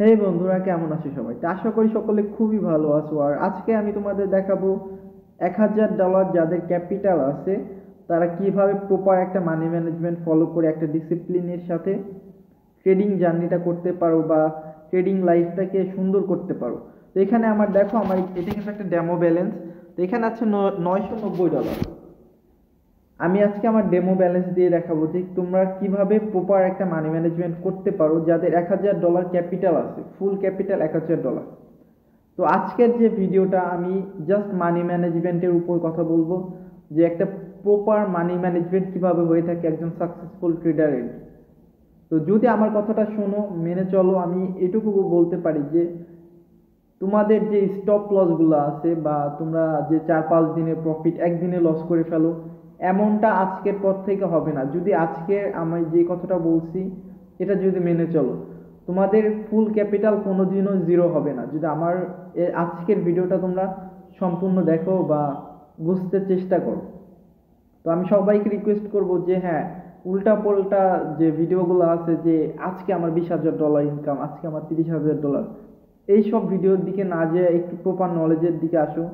হেই বন্ধুরা, কেমন আছো সবাই? তো আশা করি সকলে খুবই ভালো আছো। আর আজকে আমি তোমাদের দেখাবো $1000 যাদের ক্যাপিটাল আছে তারা কিভাবে প্রপার একটা মানি ম্যানেজমেন্ট ফলো করে একটা ডিসিপ্লিনের সাথে ট্রেডিং জার্নিটা করতে পারো বা ট্রেডিং লাইফটাকে সুন্দর করতে পারো। তো এখানে আমার দেখো, আমার এটা কিন্তু একটা ডেমো ব্যালেন্স। তো এখানে আছে $990। আমি আজকে আমার ডেমো ব্যালেন্স দিয়ে দেখাবো যে তোমরা কিভাবে প্রপার একটা মানি ম্যানেজমেন্ট করতে পারো যাদের $1000 ক্যাপিটাল আছে, ফুল ক্যাপিটাল $1000। তো আজকের যে ভিডিওটা আমি জাস্ট মানি ম্যানেজমেন্টের উপর কথা বলবো, যে একটা প্রপার মানি ম্যানেজমেন্ট কিভাবে হয়ে থাকে একজন সাকসেসফুল ট্রেডারের। তো যদি আমার কথাটা শোনো, মেনে চলো, আমি এটুকু বলতে পারি যে তোমাদের যে স্টপ লসগুলো আছে বা তোমরা যে 4-5 দিনের প্রফিট একদিনে লস করে ফেলো, এমনটা আজকের পর থেকে হবে না। যদি আজকে আমি যে কথাটা বলছি এটা যদি মেনে চলো, তোমাদের ফুল ক্যাপিটাল কোনোদিনও জিরো হবে না। যদি আমার আজকের ভিডিওটা তোমরা সম্পূর্ণ দেখো বা বুঝতে চেষ্টা করো। তো আমি সবাইকে রিকোয়েস্ট করব যে হ্যাঁ, উল্টা পাল্টা যে ভিডিওগুলো আছে যে আজকে আমার $20,000 ইনকাম, আজকে আমার $30,000, এইসব ভিডিওর দিকে না যেয়ে একটু প্রপার নলেজের দিকে আসো,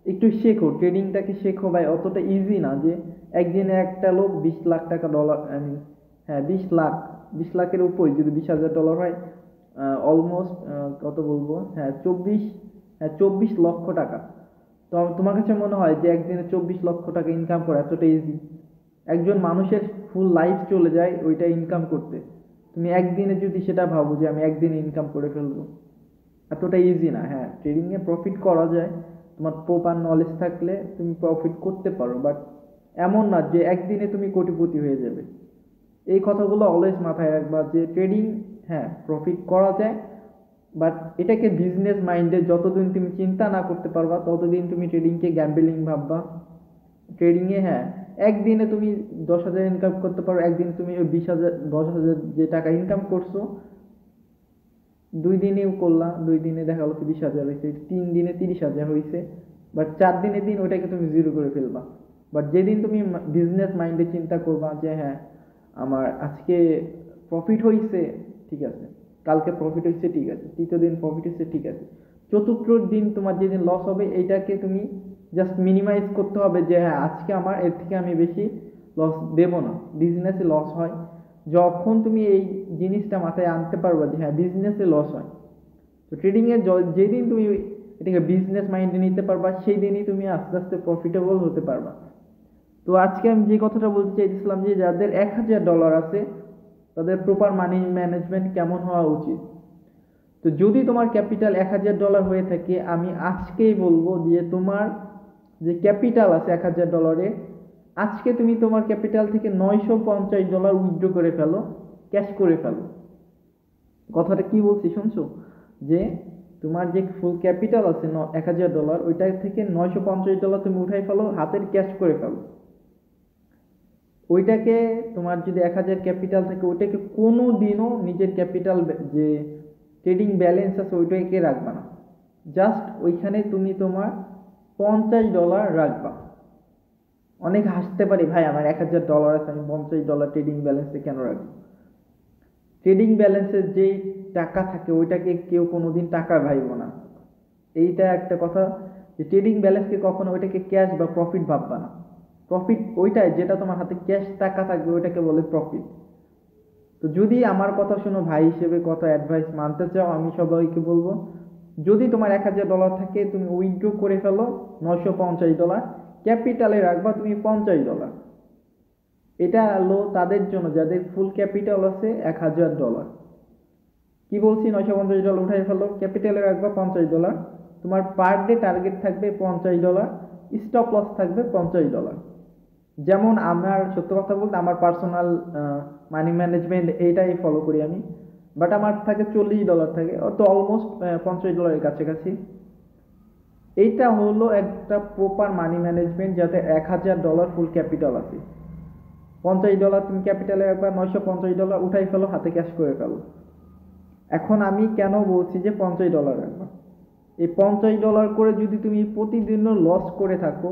একটু শেখো, ট্রেডিংটাকে শেখো ভাই। অতটা ইজি না যে একদিনে একটা লোক 20 লাখ টাকা ডলার, আমি হ্যাঁ 20 লাখ, 20 লাখের উপরে যদি $20,000 হয়, অলমোস্ট কত বলবো, হ্যাঁ 24, হ্যাঁ 24 লক্ষ টাকা। তো তোমার কাছে মনে হয় যে একদিনে 24 লক্ষ টাকা ইনকাম করা এতটা ইজি? একজন মানুষের ফুল লাইফ চলে যায় ওইটা ইনকাম করতে। তুমি একদিনে যদি সেটা ভাবো যে আমি একদিনে ইনকাম করে ফেলবো, এতটা ইজি না। হ্যাঁ, ট্রেডিংয়ে প্রফিট করা যায়, তোমার প্রপার নলেজ থাকলে তুমি প্রফিট করতে পারো, বাট এমন না যে একদিনে তুমি কোটিপতি হয়ে যাবে। এই কথাগুলো অলওয়েজ মাথায় রাখবা যে ট্রেডিং, হ্যাঁ প্রফিট করা যায়, বাট এটাকে বিজনেস মাইন্ডে যতদিন তুমি চিন্তা না করতে পারবা ততদিন তুমি ট্রেডিংকে গ্যাম্বলিং ভাববা। ট্রেডিংয়ে হ্যাঁ, একদিনে তুমি 10,000 ইনকাম করতে পারো, একদিন তুমি ওই 20,000, 10,000 যে টাকা ইনকাম করছো 2 দিনেও করলা, 2 দিনে দেখা গেলো কি 20,000 হয়েছে, 3 দিনে 30,000 হয়েছে, বাট 4 দিনের দিন ওইটাকে তুমি জিরো করে ফেলবা। বাট যেদিন তুমি বিজনেস মাইন্ডে চিন্তা করবা যে হ্যাঁ আমার আজকে প্রফিট হয়েছে, ঠিক আছে, কালকে প্রফিট হয়েছে, ঠিক আছে, তৃতীয় দিন প্রফিট হয়েছে, ঠিক আছে, চতুর্থ দিন তোমার যেদিন লস হবে এইটাকে তুমি জাস্ট মিনিমাইজ করতে হবে যে হ্যাঁ আজকে আমার এর থেকে আমি বেশি লস দেব না। বিজনেসে লস হয় যখন তুমি এই জিনিসটা মাথায় আনতে পারবা যে হ্যাঁ বিজনেসে লস হয়। তো ট্রেডিংয়ে যেদিন তুমি এটাকে বিজনেস মাইন্ডে নিতে পারবা সেই দিনই তুমি আস্তে আস্তে প্রফিটেবল হতে পারবা। তো আজকে আমি যে কথাটা বলতে চাইছিলাম যে যাদের $1000 আছে তাদের প্রপার মানি ম্যানেজমেন্ট কেমন হওয়া উচিত। তো যদি তোমার ক্যাপিটাল $1000 হয়ে থাকে, আমি আজকেই বলবো যে তোমার যে ক্যাপিটাল আছে $1000, আজকে তুমি তোমার ক্যাপিটাল থেকে $950 উইথড্র করে ফেলো, ক্যাশ করে ফেলো। কথাটা কি বলছি শুনছো? যে তোমার যে ফুল ক্যাপিটাল আছে $1000, ওইটা থেকে $950 তুমি উঠাই ফেলো, হাতের ক্যাশ করে ফেলো। ওইটাকে, তোমার যদি 1000 ক্যাপিটাল থাকে ওইটাকে কোনো দিনও নিজের ক্যাপিটাল যে ট্রেডিং ব্যালেন্স আছে ওইটাকে রাখবা না। জাস্ট ওইখানে তুমি তোমার $50 রাখবা। অনেক হাসতে পারি, ভাই আমার $1000 আছে, আমি $50 ট্রেডিং ব্যালেন্সে কেন রাখবো? ট্রেডিং ব্যালেন্সের যেই টাকা থাকে ওইটাকে কেউ কোনোদিন টাকা ভাববো না। এইটা একটা কথা, যে ট্রেডিং ব্যালেন্সকে কখনো ওইটাকে ক্যাশ বা প্রফিট ভাববা না। প্রফিট ওইটাই যেটা তোমার হাতে ক্যাশ টাকা থাকবে, ওইটাকে বলে প্রফিট। তো যদি আমার কথা শোনো, ভাই হিসেবে কথা অ্যাডভাইস মানতে চাও, আমি সবাইকে বলবো যদি তোমার $1000 থাকে তুমি উইথড্র করে ফেলো $950, ক্যাপিটালে রাখবা তুমি $50। এটা হলো তাদের জন্য যাদের ফুল ক্যাপিটাল আছে $1000। কি বলছি, $950 উঠাই ফেলো, ক্যাপিটালে রাখবা $50, তোমার পার ডে টার্গেট থাকবে $50, স্টপ লস থাকবে $50। যেমন আমার সত্য কথা বলতে আমার পার্সোনাল মানি ম্যানেজমেন্ট এইটাই ফলো করি আমি, বাট আমার থাকে $40 থাকে, তো অলমোস্ট $50 কাছাকাছি। এইটা হলো একটা প্রপার মানি ম্যানেজমেন্ট যাতে $1000 ফুল ক্যাপিটাল আছে। $50 তুমি ক্যাপিটালে রাখবা, $950 উঠাই ফেলো, হাতে ক্যাশ করে ফেলো। এখন আমি কেন বলছি যে $50 রাখবা, এই $50 করে যদি তুমি প্রতিদিনও লস করে থাকো,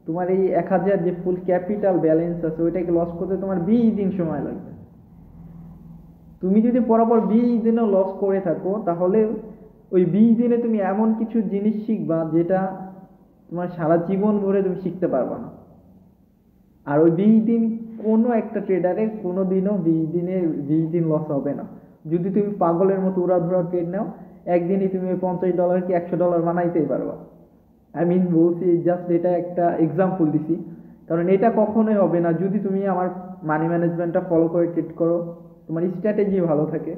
তোমার এই 1000 যে ফুল ক্যাপিটাল ব্যালেন্স আছে ওইটাকে লস করতে তোমার 20 দিন সময় লাগবে। তুমি যদি পরপর 20 দিনও লস করে থাকো, তাহলে ওই 20 দিনে তুমি এমন কিছু জিনিস শিখবা যেটা তোমার সারা জীবন ভরে তুমি শিখতে পারবা না। আর ওই 20 দিন কোনো একটা ট্রেডারে কোনো দিনও 20 দিনে 20 দিন লস হবে না। যদি তুমি পাগলের মতো উড়াধুরা ট্রেড নাও, একদিনই তুমি ওই $50 কি $100 বানাইতেই পারবা। আই মিন বলছি, জাস্ট এটা একটা এক্সাম্পল দিছি, কারণ এটা কখনোই হবে না যদি তুমি আমার মানি ম্যানেজমেন্টটা ফলো করে ট্রেড করো, তোমার স্ট্র্যাটেজি ভালো থাকে।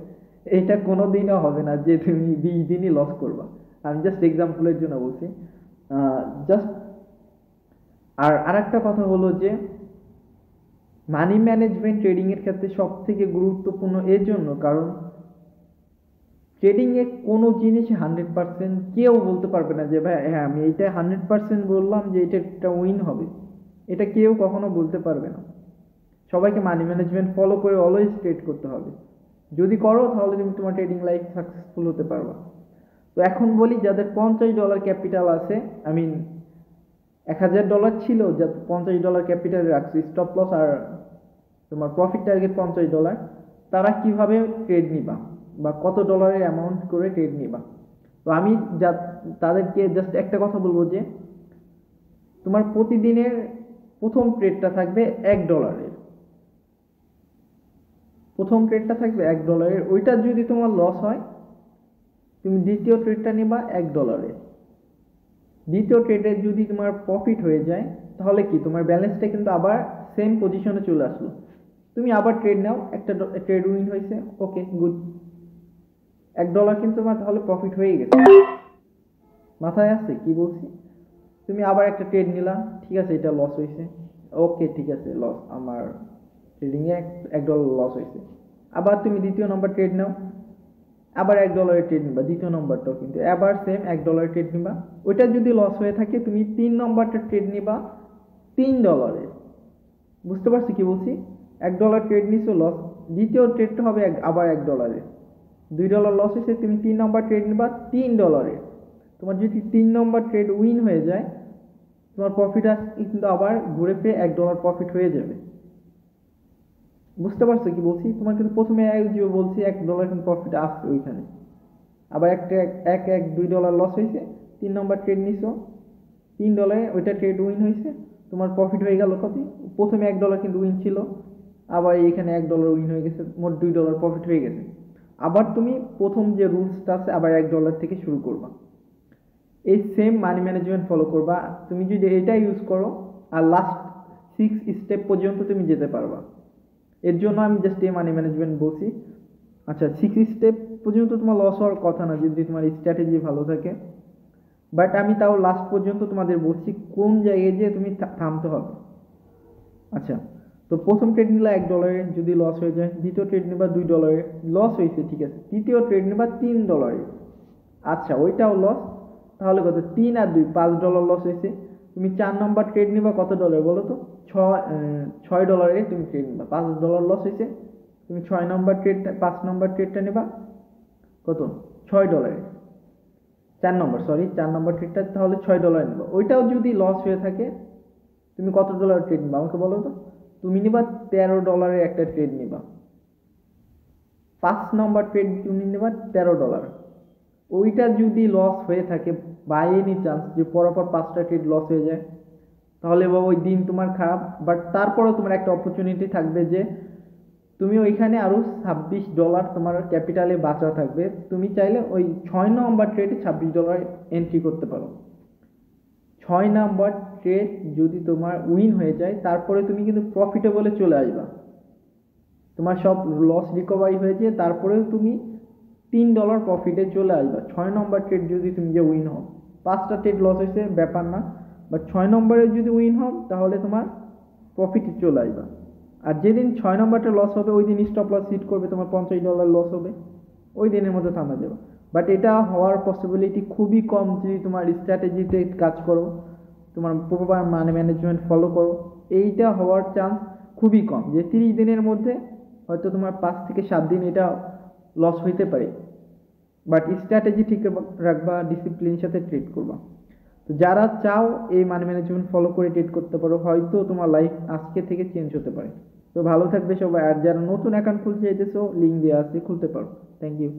এটা কোনো দিনও হবে না যে তুমি 20 দিনই লস করবা। আমি জাস্ট এক্সাম্পলের জন্য বলছি। জাস্ট আর আরেকটা কথা হলো যে মানি ম্যানেজমেন্ট ট্রেডিং এর ক্ষেত্রে সব থেকে গুরুত্বপূর্ণ এর জন্য, কারণ ট্রেডিং এ কোনো জিনিস 100% কেউ বলতে পারবে না যে ভাই হ্যাঁ আমি এইটা 100% বললাম যে এটা একটা উইন হবে, এটা কেউ কখনো বলতে পারবে না। সবাইকে মানি ম্যানেজমেন্ট ফলো করে অলওয়েজ ট্রেড করতে হবে। যদি করো তাহলে তুমি তোমার ট্রেডিং লাইফ সাকসেসফুল হতে পারবা। তো এখন বলি, যাদের $50 ক্যাপিটাল আছে, আই মিন $1000 ছিল, যা $50 ক্যাপিটাল রাখছে, স্টপ লস আর তোমার প্রফিট টার্গেট $50, তারা কিভাবে ট্রেড নিবা বা কত ডলারের অ্যামাউন্ট করে ট্রেড নিবা। তো আমি যা তাদেরকে জাস্ট একটা কথা বলবো যে তোমার প্রতিদিনের প্রথম ট্রেডটা থাকবে $1। প্রথম ট্রেডটা থাকবে $1, ওইটা যদি তোমার লস হয় তুমি দ্বিতীয় ট্রেডটা নিবা $1। দ্বিতীয় ট্রেডে যদি তোমার প্রফিট হয়ে যায়, তাহলে কি তোমার ব্যালেন্সটা কিন্তু আবার সেম পজিশনে চলে আসলো। তুমি আবার ট্রেড নাও, একটা ট্রেড উইন হয়েছে, ওকে গুড, $1 কিন্তু তোমার তাহলে প্রফিট হয়ে গেছে। মাথায় আসছে কি বলছি? তুমি আবার একটা ট্রেড নিলা, ঠিক আছে এটা লস হয়েছে, ওকে ঠিক আছে লস, আমার ট্রেডিংয়ে $1 লস হয়েছে। আবার তুমি দ্বিতীয় নম্বর ট্রেড নাও, আবার $1 ট্রেড নিবা, দ্বিতীয় নম্বরটাও কিন্তু আবার সেম $1 ট্রেড নিবা। ওইটা যদি লস হয়ে থাকে তুমি 3 নম্বরটা ট্রেড নিবা $3। বুঝতে পারছি কি বলছি? $1 ট্রেড নিছো, লস, দ্বিতীয় ট্রেডটা হবে আবার $1, $2 লস হয়েছে, তুমি 3 নম্বর ট্রেড নিবা $3। তোমার যদি 3 নম্বর ট্রেড উইন হয়ে যায়, তোমার প্রফিট আসছে কিন্তু আবার ঘুরে ফিরে $1 প্রফিট হয়ে যাবে। বুঝতে পারছো কি বলছি? তোমার কিন্তু প্রথমে যে বলছি $1 কিন্তু প্রফিট আসছে ওইখানে, আবার একটা $2 লস হয়েছে, 3 নম্বর ট্রেড নিছো $3, ওইটা ট্রেড উইন হয়েছে, তোমার প্রফিট হয়ে গেল কত? প্রথমে $1 কিন্তু উইন ছিল, আবার এইখানে $1 উইন হয়ে গেছে, মোট $2 প্রফিট হয়ে গেছে। আবার তুমি প্রথম যে রুলসটা আছে আবার $1 থেকে শুরু করবা, এই সেম মানি ম্যানেজমেন্ট ফলো করবা। তুমি যদি এটা ইউজ করো আর লাস্ট 6 স্টেপ পর্যন্ত তুমি যেতে পারবা। এর জন্য আমি জাস্ট এই মানি ম্যানেজমেন্ট বলছি। আচ্ছা, 6 স্টেপ পর্যন্ত তোমার লস হওয়ার কথা না যদি তোমার স্ট্র্যাটেজি ভালো থাকে, বাট আমি তাও লাস্ট পর্যন্ত তোমাদের বলছি কোন জায়গায় যে তুমি থামতে হবে। আচ্ছা, তো প্রথম ট্রেড নিলা $1, যদি লস হয়ে যায়, দ্বিতীয় ট্রেড নিবা $2, লস হয়েছে ঠিক আছে, তৃতীয় ট্রেড নিবা $3, আচ্ছা ওইটাও লস, তাহলে কত? 3 আর 2 $5 লস হয়েছে। তুমি 4 নম্বর ট্রেড নিবা কত ডলার বলো তো? $6 তুমি ট্রেড নিবা, $5 লস হয়েছে, তুমি 6 নম্বর ট্রেডটা 5 নম্বর ট্রেডটা নিবা কত? $6, 4 নম্বর, সরি 4 নম্বর ট্রেডটা তাহলে $6 নিবা। ওইটাও যদি লস হয়ে থাকে, তুমি কত ডলার ট্রেড নিবা আমাকে বলো তো? তুমি নিবা $13 একটা ট্রেড নিবা, 5 নম্বর ট্রেড তুমি নিবা $13। ওইটা যদি লস হয়ে থাকে বাই এনি চান্স, যে পরপর 5টা ট্রেড লস হয়ে যায়, তাহলে বাবা ওই দিন তোমার খারাপ। বাট তারপরেও তোমার একটা অপরচুনিটি থাকবে যে তুমি ওইখানে আরো $26 তোমার ক্যাপিটালে বাঁচা থাকবে। তুমি চাইলে ওই 6 নম্বর ট্রেডে $26 এন্ট্রি করতে পারো। 6 নম্বর ট্রেড যদি তোমার উইন হয়ে যায়, তারপরে তুমি কিন্তু প্রফিটেবলে চলে আসবা, তোমার সব লস রিকভারি হয়েছে, তারপরেও তুমি $3 প্রফিটে চলে আসবা। 6 নম্বর ট্রেড যদি তুমি যে উইন হও, 5টা ট্রেড লস হয়েছে ব্যাপার না, বাট 6 নম্বরে যদি উইন হও তাহলে তোমার প্রফিটে চলে আসবা। আর যেদিন 6 নম্বরটা লস হবে ওই দিন স্টপ লস হিট করবে, তোমার $50 লস হবে, ওই দিনের মধ্যে থামা যাবে। বাট এটা হওয়ার পসিবিলিটি খুবই কম যদি তোমার স্ট্র্যাটেজিতে কাজ করো, তোমার প্রপার মানি ম্যানেজমেন্ট ফলো করো। এইটা হওয়ার চান্স খুবই কম যে 30 দিনের মধ্যে হয়তো তোমার 5 থেকে 7 দিন এটা লস হইতে পারে। বাট স্ট্র্যাটেজি ঠিক রাখবা, ডিসিপ্লিনের সাথে ট্রেড করবা। তো যারা চাও এই মানি ম্যানেজমেন্ট ফলো করে ট্রেড করতে পারো, হয়তো তোমার লাইফ আজকে থেকে চেঞ্জ হতে পারে। তো ভালো থাকবে সবাই, আর যারা নতুন অ্যাকাউন্ট খুলতে চাইতেছো লিঙ্ক দেওয়া আছে, খুলতে পারো। Thank you.